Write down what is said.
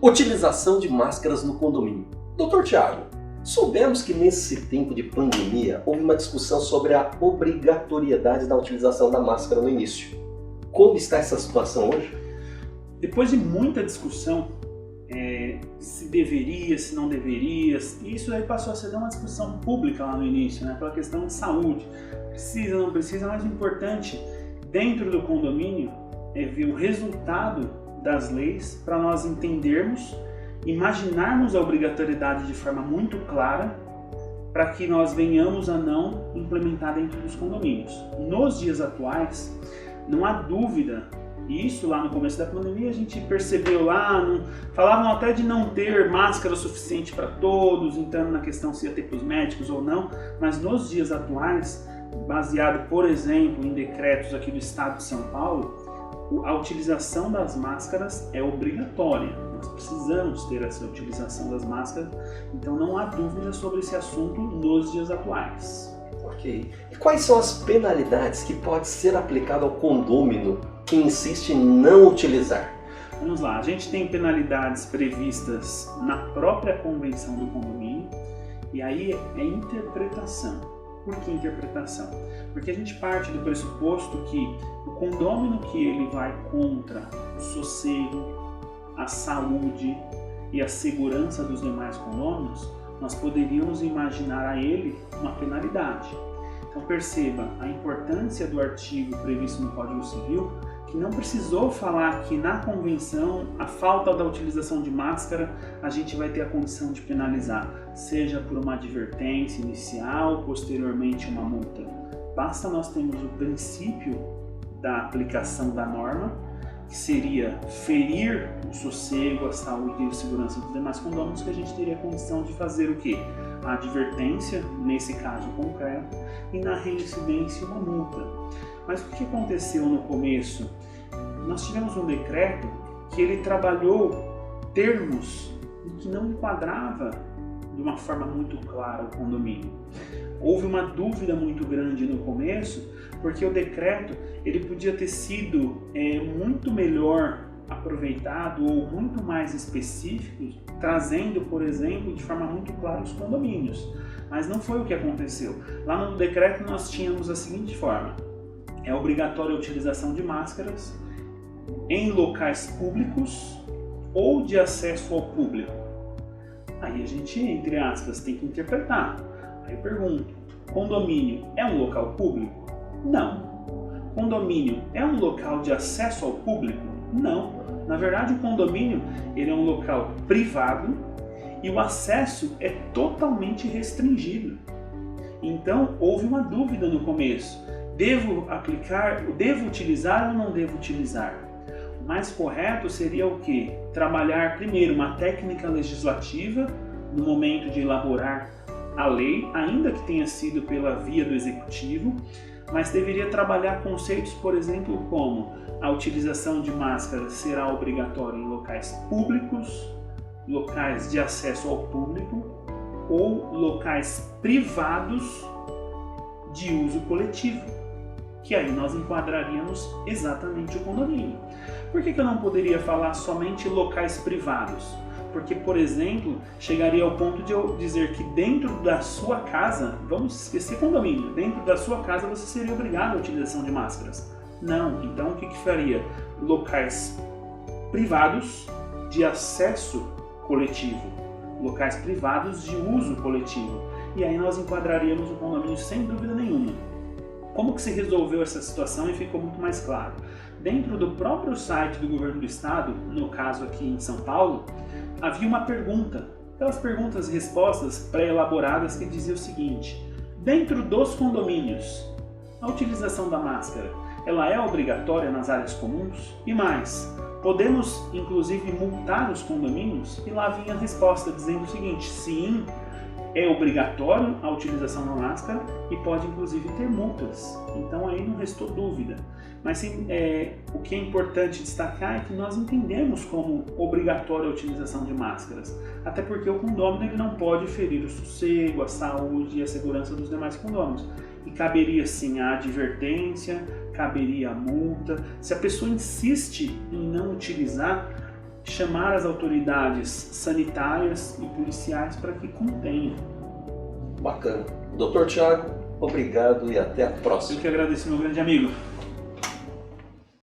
Utilização de máscaras no condomínio. Dr. Tiago, soubemos que nesse tempo de pandemia houve uma discussão sobre a obrigatoriedade da utilização da máscara no início. Como está essa situação hoje? Depois de muita discussão, se deveria, se não deveria, isso aí passou a ser uma discussão pública lá no início, pela questão de saúde. Precisa, não precisa, mas o importante dentro do condomínio é ver o resultado das leis para nós entendermos, imaginarmos a obrigatoriedade de forma muito clara para que nós venhamos a não implementar dentro dos condomínios. Nos dias atuais, não há dúvida. E isso lá no começo da pandemia a gente percebeu lá, falavam até de não ter máscara suficiente para todos, entrando na questão se ia ter para os médicos ou não, mas nos dias atuais, baseado por exemplo em decretos aqui do estado de São Paulo, a utilização das máscaras é obrigatória, nós precisamos ter essa utilização das máscaras, então não há dúvida sobre esse assunto nos dias atuais. Ok. E quais são as penalidades que pode ser aplicado ao condômino que insiste em não utilizar? Vamos lá, a gente tem penalidades previstas na própria convenção do condomínio e aí é interpretação. Por que interpretação? Porque a gente parte do pressuposto que o condômino que ele vai contra o sossego, a saúde e a segurança dos demais condôminos, nós poderíamos imaginar a ele uma penalidade. Então perceba a importância do artigo previsto no Código Civil, que não precisou falar que na convenção a falta da utilização de máscara a gente vai ter a condição de penalizar, seja por uma advertência inicial, posteriormente uma multa. Basta nós termos o princípio da aplicação da norma, que seria ferir o sossego, a saúde e a segurança dos demais condôminos, que a gente teria a condição de fazer o quê? A advertência, nesse caso concreto, e na reincidência uma multa. Mas o que aconteceu no começo? Nós tivemos um decreto que ele trabalhou termos que não enquadrava de uma forma muito clara o condomínio. Houve uma dúvida muito grande no começo, porque o decreto ele podia ter sido muito melhor aproveitado ou muito mais específico, trazendo, por exemplo, de forma muito clara os condomínios. Mas não foi o que aconteceu. Lá no decreto nós tínhamos a seguinte forma: é obrigatória a utilização de máscaras em locais públicos ou de acesso ao público. Aí a gente, entre aspas, tem que interpretar. Aí eu pergunto, condomínio é um local público? Não. Condomínio é um local de acesso ao público? Não. Na verdade, o condomínio ele é um local privado e o acesso é totalmente restringido. Então, houve uma dúvida no começo. Devo aplicar, devo utilizar ou não devo utilizar? O mais correto seria o quê? Trabalhar primeiro uma técnica legislativa no momento de elaborar a lei, ainda que tenha sido pela via do executivo, mas deveria trabalhar conceitos, por exemplo, como a utilização de máscaras será obrigatória em locais públicos, locais de acesso ao público ou locais privados de uso coletivo, que aí nós enquadraríamos exatamente o condomínio. Por que eu não poderia falar somente locais privados? Porque, por exemplo, chegaria ao ponto de eu dizer que dentro da sua casa, vamos esquecer condomínio, dentro da sua casa você seria obrigado à utilização de máscaras. Não, então o que faria? Locais privados de acesso coletivo, locais privados de uso coletivo. E aí nós enquadraríamos o condomínio sem dúvida nenhuma. Como que se resolveu essa situação e ficou muito mais claro? Dentro do próprio site do governo do estado, no caso aqui em São Paulo, havia uma pergunta, aquelas perguntas e respostas pré-elaboradas que dizia o seguinte: dentro dos condomínios, a utilização da máscara, ela é obrigatória nas áreas comuns? E mais, podemos inclusive multar os condomínios? E lá vinha a resposta dizendo o seguinte: sim, é obrigatório a utilização da máscara e pode inclusive ter multas. Então aí não restou dúvida. Mas o que é importante destacar é que nós entendemos como obrigatória a utilização de máscaras. Até porque o condômino ele não pode ferir o sossego, a saúde e a segurança dos demais condôminos. E caberia sim a advertência, caberia a multa. Se a pessoa insiste em não utilizar, chamar as autoridades sanitárias e policiais para que contenham. Bacana. Dr. Thiago, obrigado e até a próxima. Eu que agradeço, meu grande amigo.